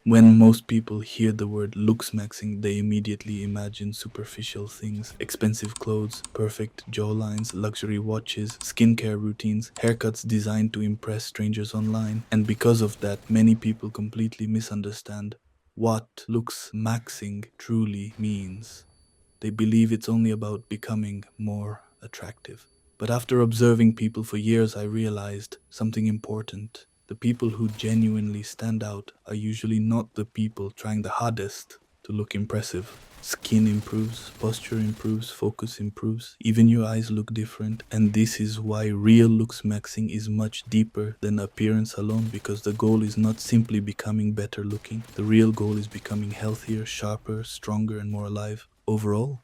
When most people hear the word looksmaxing, they immediately imagine superficial things: expensive clothes, perfect jawlines, luxury watches, skincare routines, haircuts designed to impress strangers online. And because of that, many people completely misunderstand what looksmaxing truly means. They believe it's only about becoming more attractive. But after observing people for years, I realized something important. The people who genuinely stand out are usually not the people trying the hardest to look impressive. Skin improves, posture improves, focus improves, even your eyes look different. And this is why real looks maxing is much deeper than appearance alone, because the goal is not simply becoming better looking. The real goal is becoming healthier, sharper, stronger, and more alive overall.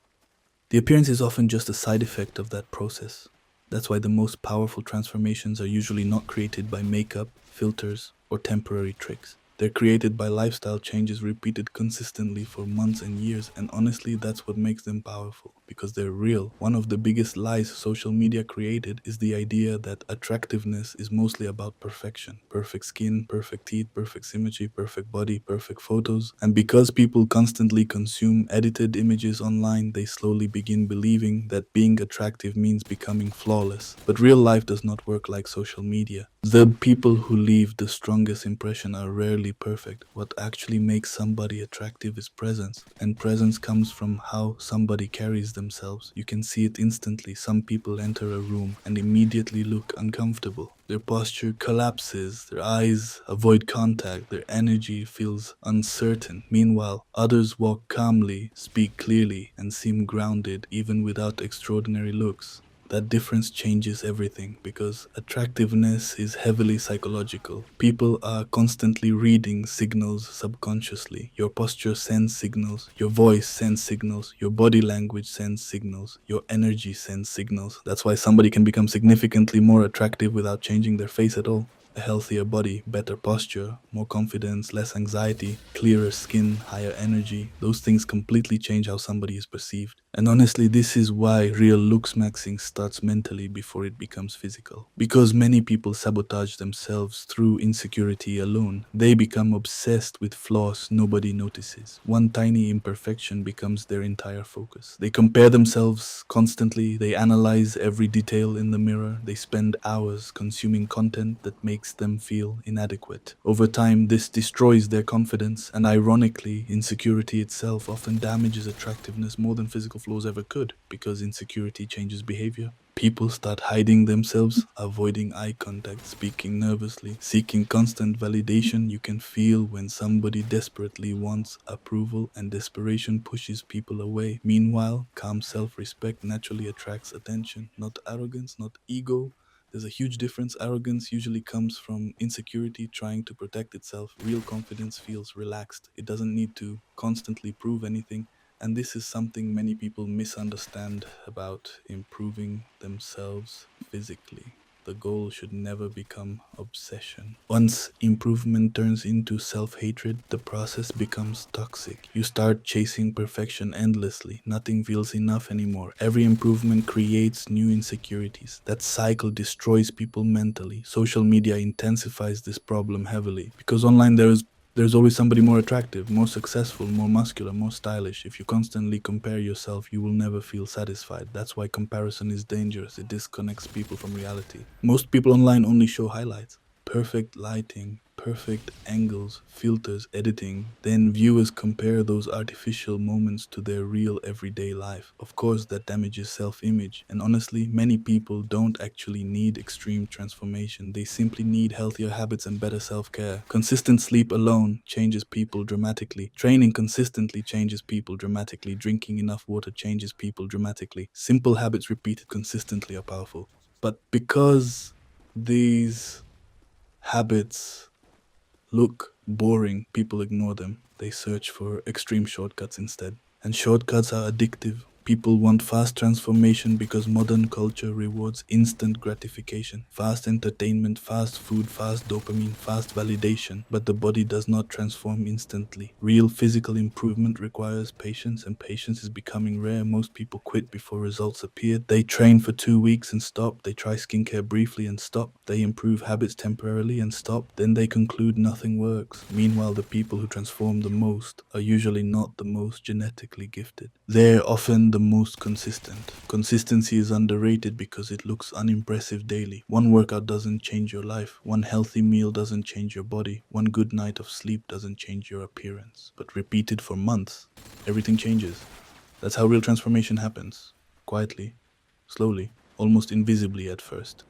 The appearance is often just a side effect of that process. That's why the most powerful transformations are usually not created by makeup, filters, or temporary tricks. They're created by lifestyle changes repeated consistently for months and years, and honestly, that's what makes them powerful, because they're real. One of the biggest lies social media created is the idea that attractiveness is mostly about perfection: perfect skin, perfect teeth, perfect symmetry, perfect body, perfect photos. And because people constantly consume edited images online, they slowly begin believing that being attractive means becoming flawless. But real life does not work like social media. The people who leave the strongest impression are rarely perfect. What actually makes somebody attractive is presence, and presence comes from how somebody carries themselves. You can see it instantly. Some people enter a room and immediately look uncomfortable. Their posture collapses, their eyes avoid contact, their energy feels uncertain. Meanwhile, others walk calmly, speak clearly, and seem grounded even without extraordinary looks. That difference changes everything, because attractiveness is heavily psychological. People are constantly reading signals subconsciously. Your posture sends signals, your voice sends signals, your body language sends signals, your energy sends signals. That's why somebody can become significantly more attractive without changing their face at all. A healthier body, better posture, more confidence, less anxiety, clearer skin, higher energy. Those things completely change how somebody is perceived. And honestly, this is why real looks maxing starts mentally before it becomes physical. Because many people sabotage themselves through insecurity alone. They become obsessed with flaws nobody notices. One tiny imperfection becomes their entire focus. They compare themselves constantly, they analyze every detail in the mirror, they spend hours consuming content that makes them feel inadequate. Over time, this destroys their confidence, and ironically, insecurity itself often damages attractiveness more than physical flaws ever could, because insecurity changes behavior. People start hiding themselves, avoiding eye contact, speaking nervously, seeking constant validation. You can feel when somebody desperately wants approval, and desperation pushes people away. Meanwhile, calm self respect naturally attracts attention, not arrogance, not ego. There's a huge difference. Arrogance usually comes from insecurity trying to protect itself. Real confidence feels relaxed, it doesn't need to constantly prove anything. And this is something many people misunderstand about improving themselves physically. The goal should never become obsession. Once improvement turns into self hatred, the process becomes toxic. You start chasing perfection endlessly. Nothing feels enough anymore. Every improvement creates new insecurities. That cycle destroys people mentally. Social media intensifies this problem heavily, because online there's always somebody more attractive, more successful, more muscular, more stylish. If you constantly compare yourself, you will never feel satisfied. That's why comparison is dangerous. It disconnects people from reality. Most people online only show highlights: perfect lighting, perfect angles, filters, editing. Then viewers compare those artificial moments to their real everyday life. Of course, that damages self image. And honestly, many people don't actually need extreme transformation. They simply need healthier habits and better self care. Consistent sleep alone changes people dramatically. Training consistently changes people dramatically. Drinking enough water changes people dramatically. Simple habits repeated consistently are powerful. But because these habits look boring, people ignore them. They search for extreme shortcuts instead. And shortcuts are addictive. People want fast transformation because modern culture rewards instant gratification, fast entertainment, fast food, fast dopamine, fast validation. But the body does not transform instantly. Real physical improvement requires patience, and patience is becoming rare. Most people quit before results appear. They train for 2 weeks and stop. They try skincare briefly and stop. They improve habits temporarily and stop. Then they conclude nothing works. Meanwhile, the people who transform the most are usually not the most genetically gifted. They're often the most consistent. Consistency is underrated because it looks unimpressive daily. One workout doesn't change your life. One healthy meal doesn't change your body. One good night of sleep doesn't change your appearance. But repeated for months, everything changes. That's how real transformation happens. Quietly, slowly, almost invisibly at first.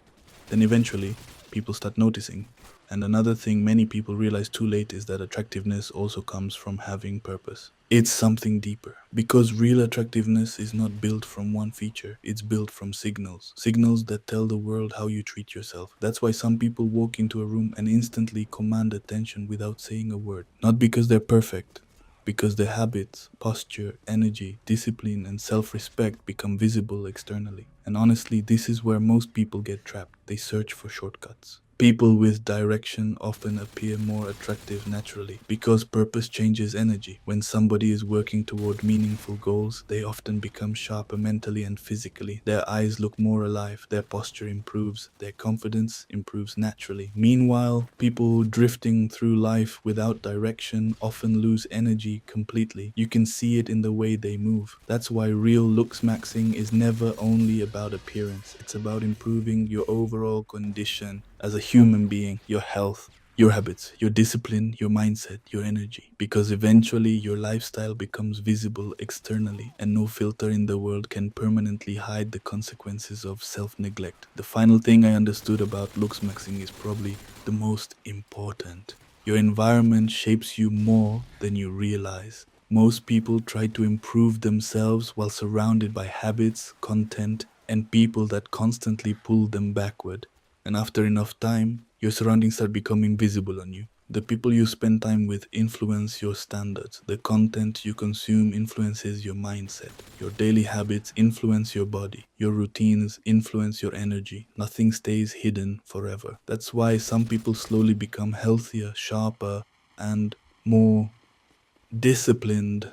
Then eventually, people start noticing. And another thing many people realize too late is that attractiveness also comes from having purpose. It's something deeper. Because real attractiveness is not built from one feature, it's built from signals. Signals that tell the world how you treat yourself. That's why some people walk into a room and instantly command attention without saying a word. Not because they're perfect, because their habits, posture, energy, discipline, and self respect become visible externally. And honestly, this is where most people get trapped. They search for shortcuts. People with direction often appear more attractive naturally because purpose changes energy. When somebody is working toward meaningful goals, they often become sharper mentally and physically. Their eyes look more alive, their posture improves, their confidence improves naturally. Meanwhile, people drifting through life without direction often lose energy completely. You can see it in the way they move. That's why real looks maxing is never only about appearance, it's about improving your overall condition as a human being, your health, your habits, your discipline, your mindset, your energy. Because eventually your lifestyle becomes visible externally, and no filter in the world can permanently hide the consequences of self neglect. The final thing I understood about looks maxing is probably the most important. Your environment shapes you more than you realize. Most people try to improve themselves while surrounded by habits, content, and people that constantly pull them backward. And after enough time, your surroundings start becoming visible on you. The people you spend time with influence your standards. The content you consume influences your mindset. Your daily habits influence your body. Your routines influence your energy. Nothing stays hidden forever. That's why some people slowly become healthier, sharper, and more disciplined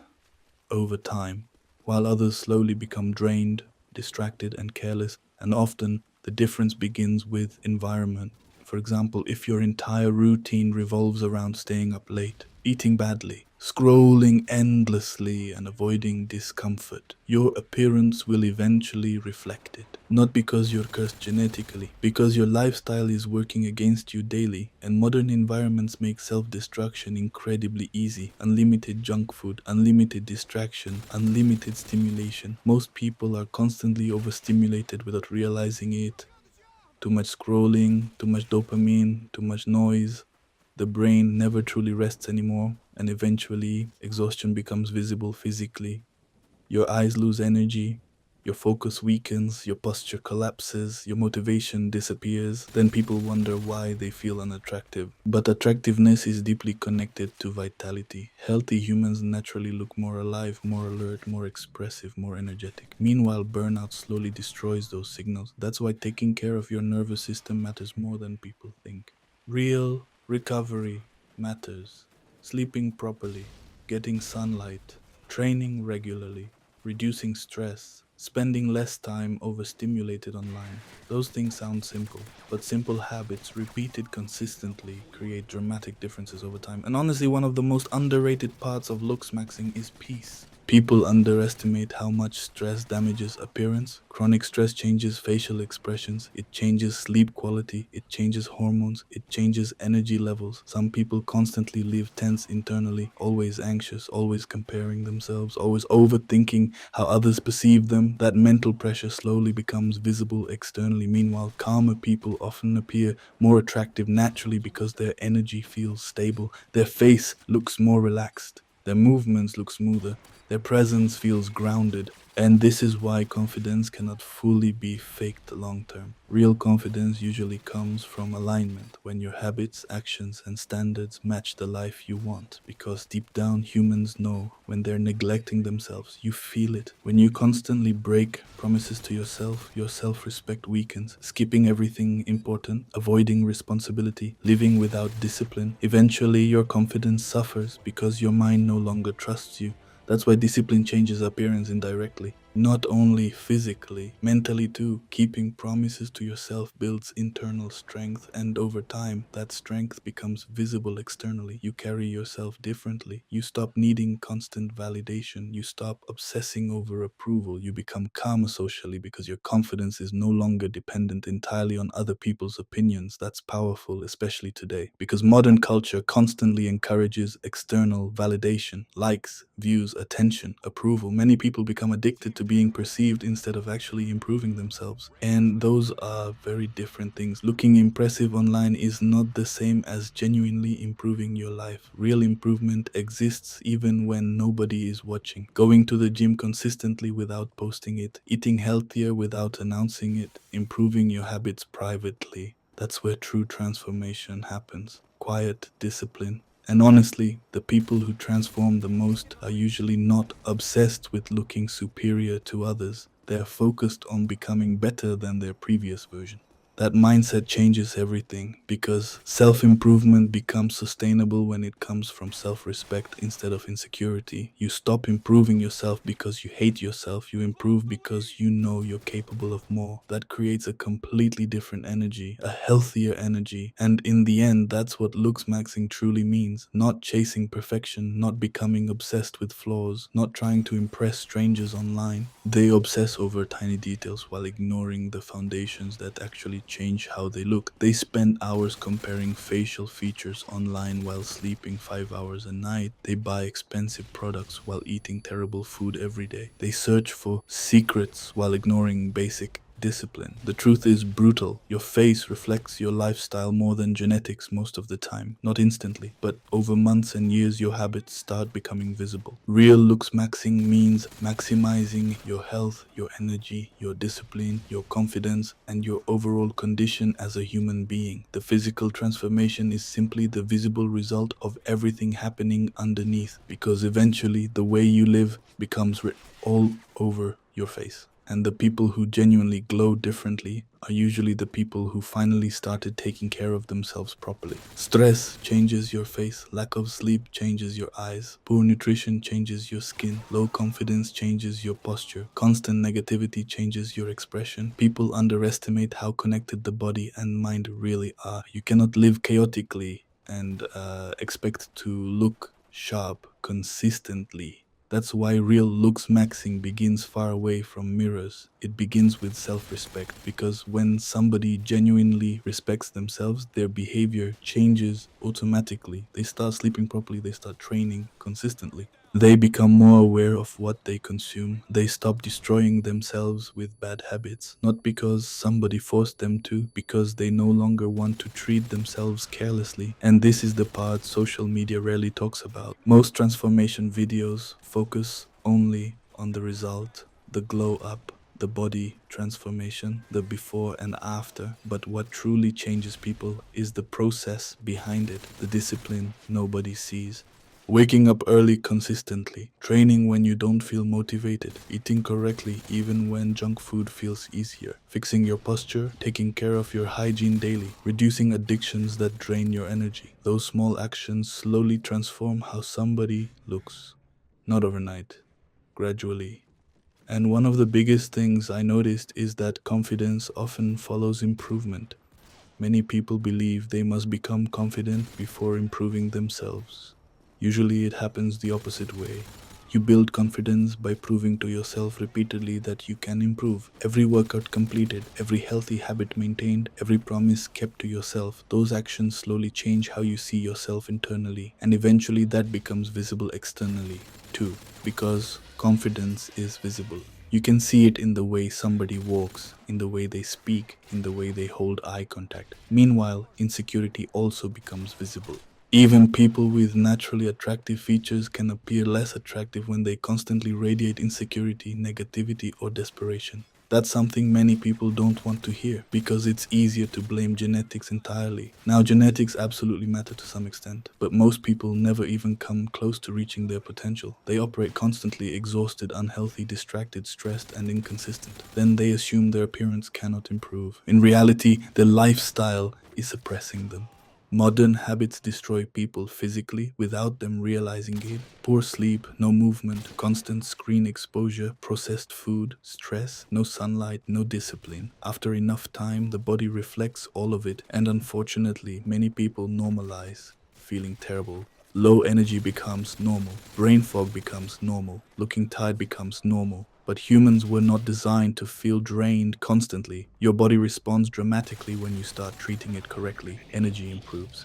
over time, while others slowly become drained, distracted, and careless. And often the difference begins with environment. For example, if your entire routine revolves around staying up late, eating badly, scrolling endlessly, and avoiding discomfort, your appearance will eventually reflect it. Not because you're cursed genetically, because your lifestyle is working against you daily, and modern environments make self destruction incredibly easy. Unlimited junk food, unlimited distraction, unlimited stimulation. Most people are constantly overstimulated without realizing it. Too much scrolling, too much dopamine, too much noise. The brain never truly rests anymore, and eventually, exhaustion becomes visible physically. Your eyes lose energy, your focus weakens, your posture collapses, your motivation disappears. Then people wonder why they feel unattractive. But attractiveness is deeply connected to vitality. Healthy humans naturally look more alive, more alert, more expressive, more energetic. Meanwhile, burnout slowly destroys those signals. That's why taking care of your nervous system matters more than people think. Real recovery matters. Sleeping properly, getting sunlight, training regularly, reducing stress, spending less time overstimulated online. Those things sound simple, but simple habits repeated consistently create dramatic differences over time. And honestly, one of the most underrated parts of looks maxing is peace. People underestimate how much stress damages appearance. Chronic stress changes facial expressions, it changes sleep quality, it changes hormones, it changes energy levels. Some people constantly live tense internally, always anxious, always comparing themselves, always overthinking how others perceive them. That mental pressure slowly becomes visible externally. Meanwhile, calmer people often appear more attractive naturally because their energy feels stable, their face looks more relaxed, their movements look smoother, their presence feels grounded. And this is why confidence cannot fully be faked long term. Real confidence usually comes from alignment, when your habits, actions, and standards match the life you want. Because deep down, humans know when they're neglecting themselves. You feel it. When you constantly break promises to yourself, your self respect weakens. Skipping everything important, avoiding responsibility, living without discipline. Eventually, your confidence suffers because your mind no longer trusts you. That's why discipline changes appearance indirectly. Not only physically, mentally too. Keeping promises to yourself builds internal strength, and over time, that strength becomes visible externally. You carry yourself differently. You stop needing constant validation. You stop obsessing over approval. You become calmer socially because your confidence is no longer dependent entirely on other people's opinions. That's powerful, especially today, because modern culture constantly encourages external validation, likes, views, attention, approval. Many people become addicted to being perceived instead of actually improving themselves. And those are very different things. Looking impressive online is not the same as genuinely improving your life. Real improvement exists even when nobody is watching. Going to the gym consistently without posting it, eating healthier without announcing it, improving your habits privately. That's where true transformation happens. Quiet discipline. And honestly, the people who transform the most are usually not obsessed with looking superior to others. They're focused on becoming better than their previous version. That mindset changes everything because self improvement becomes sustainable when it comes from self respect instead of insecurity. You stop improving yourself because you hate yourself, you improve because you know you're capable of more. That creates a completely different energy, a healthier energy. And in the end, that's what looks maxing truly means: not chasing perfection, not becoming obsessed with flaws, not trying to impress strangers online. They obsess over tiny details while ignoring the foundations that actually change how they look. They spend hours comparing facial features online while sleeping 5 hours a night. They buy expensive products while eating terrible food every day. They search for secrets while ignoring basic discipline. The truth is brutal. Your face reflects your lifestyle more than genetics most of the time. Not instantly, but over months and years, your habits start becoming visible. Real looks maxing means maximizing your health, your energy, your discipline, your confidence, and your overall condition as a human being. The physical transformation is simply the visible result of everything happening underneath, because eventually the way you live becomes written all over your face. And the people who genuinely glow differently are usually the people who finally started taking care of themselves properly. Stress changes your face, lack of sleep changes your eyes, poor nutrition changes your skin, low confidence changes your posture, constant negativity changes your expression. People underestimate how connected the body and mind really are. You cannot live chaotically and expect to look sharp consistently. That's why real looks maxing begins far away from mirrors. It begins with self respect, because when somebody genuinely respects themselves, their behavior changes automatically. They start sleeping properly, they start training consistently. They become more aware of what they consume. They stop destroying themselves with bad habits, not because somebody forced them to, because they no longer want to treat themselves carelessly. And this is the part social media rarely talks about. Most transformation videos focus only on the result, the glow up, the body transformation, the before and after. But what truly changes people is the process behind it, the discipline nobody sees. Waking up early consistently, training when you don't feel motivated, eating correctly even when junk food feels easier, fixing your posture, taking care of your hygiene daily, reducing addictions that drain your energy. Those small actions slowly transform how somebody looks. Not overnight, gradually. And one of the biggest things I noticed is that confidence often follows improvement. Many people believe they must become confident before improving themselves. Usually it happens the opposite way. You build confidence by proving to yourself repeatedly that you can improve. Every workout completed, every healthy habit maintained, every promise kept to yourself, those actions slowly change how you see yourself internally, and eventually that becomes visible externally too, because confidence is visible. You can see it in the way somebody walks, in the way they speak, in the way they hold eye contact. Meanwhile, insecurity also becomes visible. Even people with naturally attractive features can appear less attractive when they constantly radiate insecurity, negativity, or desperation. That's something many people don't want to hear because it's easier to blame genetics entirely. Now, genetics absolutely matter to some extent, but most people never even come close to reaching their potential. They operate constantly exhausted, unhealthy, distracted, stressed, and inconsistent. Then they assume their appearance cannot improve. In reality, their lifestyle is suppressing them. Modern habits destroy people physically without them realizing it. Poor sleep, no movement, constant screen exposure, processed food, stress, no sunlight, no discipline. After enough time, the body reflects all of it, and unfortunately, many people normalize feeling terrible. Low energy becomes normal. Brain fog becomes normal. Looking tired becomes normal. But humans were not designed to feel drained constantly. Your body responds dramatically when you start treating it correctly. Energy improves.